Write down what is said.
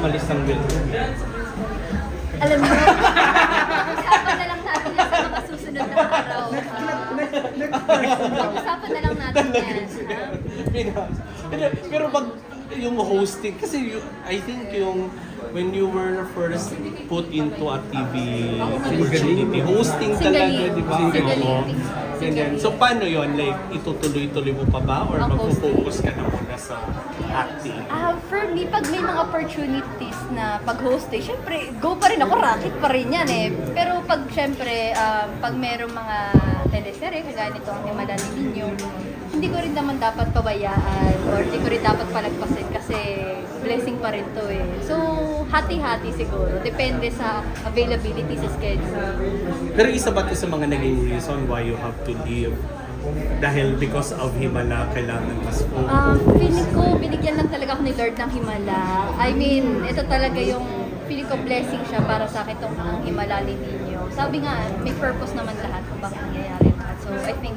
umalis ng Will? Alam mo, pag-usapan na lang natin yan sa mga susunod na araw. Pag-usapan na lang natin yan. Pero pag yung hosting, kasi I think yung when you were first put into a TV opportunity, hosting talaga, di ba? Oo. Ganyan. So paano yun? Like, itutuloy-tuloy mo pa ba? Or Ang magpo-focus ka na muna sa acting? For me, pag may mga opportunities na pag-hosting, syempre, go pa rin ako, racket pa rin yan eh. Pero pag syempre, pag merong mga teleserye, kagaya nito ang Himala ni Ninyo, hindi ko rin naman dapat pabayaan or hindi ko rin dapat palagpasin kasi blessing pa rin to eh. So, hati-hati siguro. Depende sa availability sa schedule. Pero isa ba ito sa mga naging reason why you have to leave? Dahil because of Himala, kailangan mas focus? Feeling ko, binigyan lang talaga ako ni Lord ng Himala. I mean, ito talaga yung feeling ko blessing siya para sa akin itong ang Himala ni Ninyo. Sabi nga, may purpose naman lahat kung bakit nangyayari lahat. So, I think